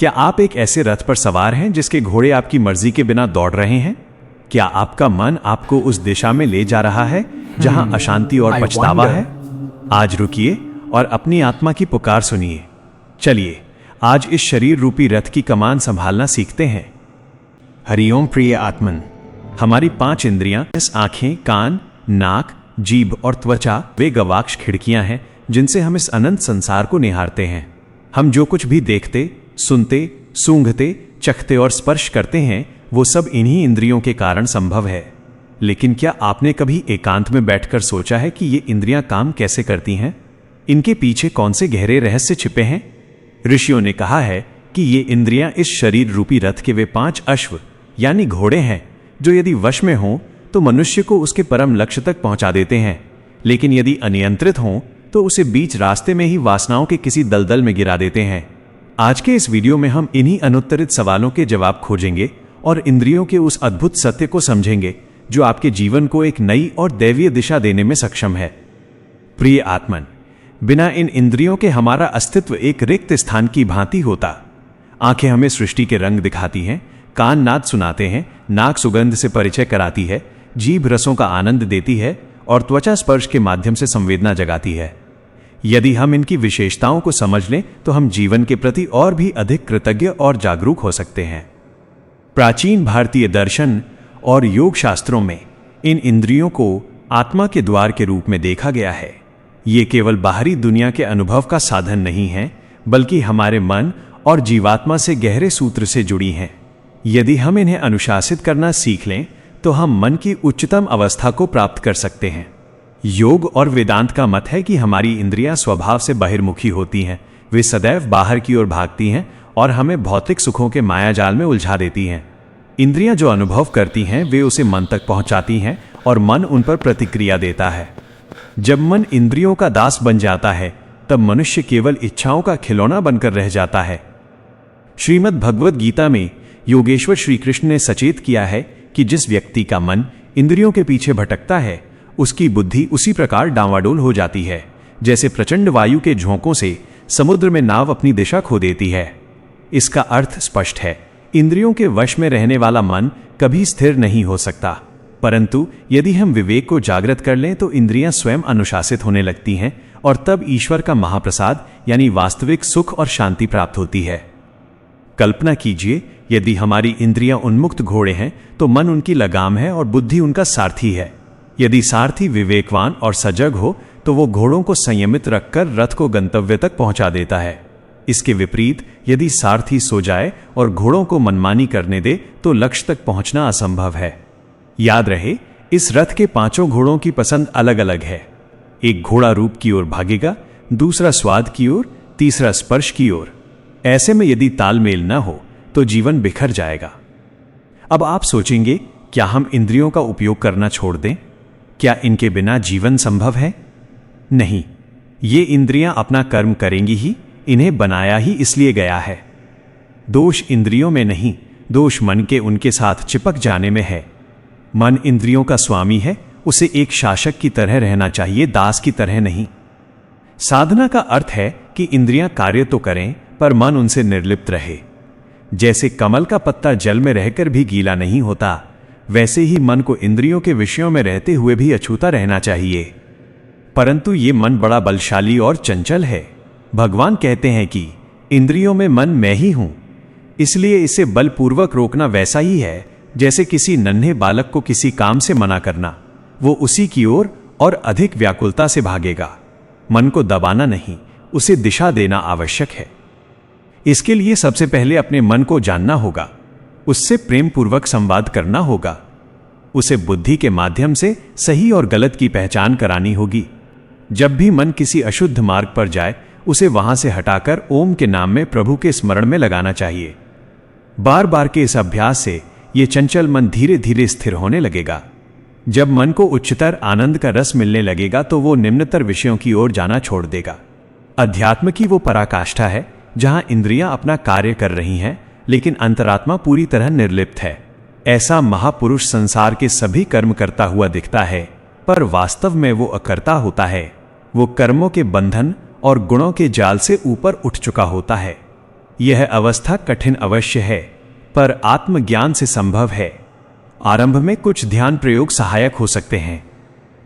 क्या आप एक ऐसे रथ पर सवार हैं जिसके घोड़े आपकी मर्जी के बिना दौड़ रहे हैं? क्या आपका मन आपको उस दिशा में ले जा रहा है जहां अशांति और पछतावा है? आज रुकिए और अपनी आत्मा की पुकार सुनिए। चलिए आज इस शरीर रूपी रथ की कमान संभालना सीखते हैं। हरिओम प्रिय आत्मन। हमारी 5 इंद्रियां, आंखें, कान, नाक, जीभ और त्वचा, वे गवाक्ष खिड़कियां हैं जिनसे हम इस अनंत संसार को निहारते हैं। हम जो कुछ भी देखते, सुनते, सूंघते, चखते और स्पर्श करते हैं वो सब इन्हीं इंद्रियों के कारण संभव है। लेकिन क्या आपने कभी एकांत में बैठकर सोचा है कि ये इंद्रियां काम कैसे करती हैं? इनके पीछे कौन से गहरे रहस्य छिपे हैं? ऋषियों ने कहा है कि ये इंद्रियां इस शरीर रूपी रथ के वे 5 अश्व यानी घोड़े हैं जो यदि वश में हों तो मनुष्य को उसके परम लक्ष्य तक पहुंचा देते हैं, लेकिन यदि अनियंत्रित हों तो उसे बीच रास्ते में ही वासनाओं के किसी दलदल में गिरा देते हैं। आज के इस वीडियो में हम इन्हीं अनुत्तरित सवालों के जवाब खोजेंगे और इंद्रियों के उस अद्भुत सत्य को समझेंगे जो आपके जीवन को एक नई और दैवीय दिशा देने में सक्षम है। प्रिय आत्मन, बिना इन इंद्रियों के हमारा अस्तित्व एक रिक्त स्थान की भांति होता। आंखें हमें सृष्टि के रंग दिखाती हैं, कान नाद सुनाते हैं, नाक सुगंध से परिचय कराती है, जीभ रसों का आनंद देती है और त्वचा स्पर्श के माध्यम से संवेदना जगाती है। यदि हम इनकी विशेषताओं को समझ लें तो हम जीवन के प्रति और भी अधिक कृतज्ञ और जागरूक हो सकते हैं। प्राचीन भारतीय दर्शन और योग शास्त्रों में इन इंद्रियों को आत्मा के द्वार के रूप में देखा गया है। ये केवल बाहरी दुनिया के अनुभव का साधन नहीं है, बल्कि हमारे मन और जीवात्मा से गहरे सूत्र से जुड़ी हैं। यदि हम इन्हें अनुशासित करना सीख लें तो हम मन की उच्चतम अवस्था को प्राप्त कर सकते हैं। योग और वेदांत का मत है कि हमारी इंद्रियां स्वभाव से बहिर्मुखी होती हैं। वे सदैव बाहर की ओर भागती हैं और हमें भौतिक सुखों के मायाजाल में उलझा देती हैं। इंद्रियां जो अनुभव करती हैं वे उसे मन तक पहुंचाती हैं और मन उन पर प्रतिक्रिया देता है। जब मन इंद्रियों का दास बन जाता है तब मनुष्य केवल इच्छाओं का खिलौना बनकर रह जाता है। श्रीमद् भगवद गीता में योगेश्वर श्री कृष्ण ने सचेत किया है कि जिस व्यक्ति का मन इंद्रियों के पीछे भटकता है उसकी बुद्धि उसी प्रकार डांवाडोल हो जाती है जैसे प्रचंड वायु के झोंकों से समुद्र में नाव अपनी दिशा खो देती है। इसका अर्थ स्पष्ट है, इंद्रियों के वश में रहने वाला मन कभी स्थिर नहीं हो सकता। परंतु यदि हम विवेक को जागृत कर लें तो इंद्रियां स्वयं अनुशासित होने लगती हैं और तब ईश्वर का महाप्रसाद यानी वास्तविक सुख और शांति प्राप्त होती है। कल्पना कीजिए, यदि हमारी इंद्रियां उन्मुक्त घोड़े हैं तो मन उनकी लगाम है और बुद्धि उनका सारथी है। यदि सारथी विवेकवान और सजग हो तो वो घोड़ों को संयमित रखकर रथ को गंतव्य तक पहुंचा देता है। इसके विपरीत यदि सारथी सो जाए और घोड़ों को मनमानी करने दे तो लक्ष्य तक पहुंचना असंभव है। याद रहे, इस रथ के 5 घोड़ों की पसंद अलग अलग है। एक घोड़ा रूप की ओर भागेगा, दूसरा स्वाद की ओर, तीसरा स्पर्श की ओर। ऐसे में यदि तालमेल न हो तो जीवन बिखर जाएगा। अब आप सोचेंगे, क्या हम इंद्रियों का उपयोग करना छोड़ दें? क्या इनके बिना जीवन संभव है? नहीं, ये इंद्रियां अपना कर्म करेंगी ही, इन्हें बनाया ही इसलिए गया है। दोष इंद्रियों में नहीं, दोष मन के उनके साथ चिपक जाने में है। मन इंद्रियों का स्वामी है, उसे एक शासक की तरह रहना चाहिए, दास की तरह नहीं। साधना का अर्थ है कि इंद्रियां कार्य तो करें पर मन उनसे निर्लिप्त रहे। जैसे कमल का पत्ता जल में रहकर भी गीला नहीं होता, वैसे ही मन को इंद्रियों के विषयों में रहते हुए भी अछूता रहना चाहिए। परंतु ये मन बड़ा बलशाली और चंचल है। भगवान कहते हैं कि इंद्रियों में मन मैं ही हूं, इसलिए इसे बलपूर्वक रोकना वैसा ही है जैसे किसी नन्हे बालक को किसी काम से मना करना। वो उसी की ओर और अधिक व्याकुलता से भागेगा। मन को दबाना नहीं, उसे दिशा देना आवश्यक है। इसके लिए सबसे पहले अपने मन को जानना होगा, उससे प्रेम पूर्वक संवाद करना होगा, उसे बुद्धि के माध्यम से सही और गलत की पहचान करानी होगी। जब भी मन किसी अशुद्ध मार्ग पर जाए उसे वहां से हटाकर ओम के नाम में प्रभु के स्मरण में लगाना चाहिए। बार बार के इस अभ्यास से ये चंचल मन धीरे धीरे स्थिर होने लगेगा। जब मन को उच्चतर आनंद का रस मिलने लगेगा तो वो निम्नतर विषयों की ओर जाना छोड़ देगा। अध्यात्म की वो पराकाष्ठा है जहां इंद्रियां अपना कार्य कर रही हैं लेकिन अंतरात्मा पूरी तरह निर्लिप्त है। ऐसा महापुरुष संसार के सभी कर्म करता हुआ दिखता है, पर वास्तव में वो अकर्ता होता है। वो कर्मों के बंधन और गुणों के जाल से ऊपर उठ चुका होता है। यह अवस्था कठिन अवश्य है, पर आत्मज्ञान से संभव है। आरंभ में कुछ ध्यान प्रयोग सहायक हो सकते हैं।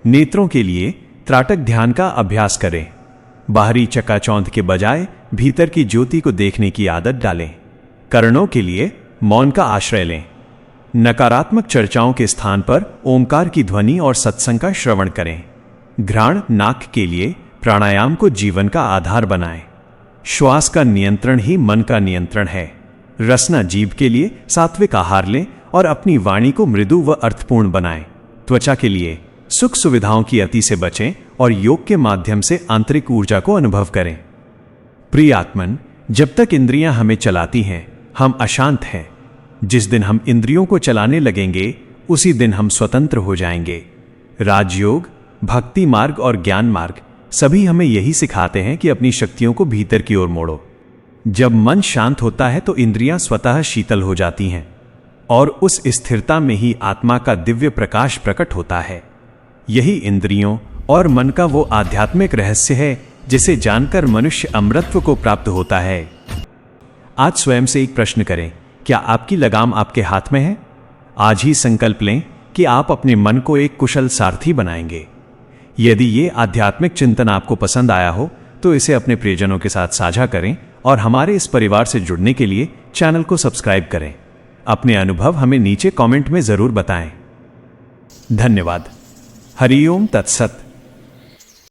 नेत्रों के लिए त्राटक ध्यान का अभ्यास करें। बाहरी चकाचौंध के बजाय भीतर की ज्योति को देखने की आदत डालें। कर्णों के लिए मौन का आश्रय लें। नकारात्मक चर्चाओं के स्थान पर ओंकार की ध्वनि और सत्संग का श्रवण करें। घ्राण नाक के लिए प्राणायाम को जीवन का आधार बनाएं। श्वास का नियंत्रण ही मन का नियंत्रण है। रसना जीभ के लिए सात्विक आहार लें और अपनी वाणी को मृदु व अर्थपूर्ण बनाएं। त्वचा के लिए सुख सुविधाओं की अति से बचें और योग के माध्यम से आंतरिक ऊर्जा को अनुभव करें। प्रिय आत्मन, जब तक इंद्रियां हमें चलाती हैं, हम अशांत हैं। जिस दिन हम इंद्रियों को चलाने लगेंगे, उसी दिन हम स्वतंत्र हो जाएंगे। राजयोग, भक्ति मार्ग और ज्ञान मार्ग सभी हमें यही सिखाते हैं कि अपनी शक्तियों को भीतर की ओर मोड़ो। जब मन शांत होता है तो इंद्रियां स्वतः शीतल हो जाती हैं और उस स्थिरता में ही आत्मा का दिव्य प्रकाश प्रकट होता है। यही इंद्रियों और मन का वो आध्यात्मिक रहस्य है जिसे जानकर मनुष्य अमरत्व को प्राप्त होता है। आज स्वयं से एक प्रश्न करें, क्या आपकी लगाम आपके हाथ में है? आज ही संकल्प लें कि आप अपने मन को एक कुशल सारथी बनाएंगे। यदि ये आध्यात्मिक चिंतन आपको पसंद आया हो तो इसे अपने प्रियजनों के साथ साझा करें और हमारे इस परिवार से जुड़ने के लिए चैनल को सब्सक्राइब करें। अपने अनुभव हमें नीचे कमेंट में जरूर बताएं। धन्यवाद। हरि ओम तत्सत।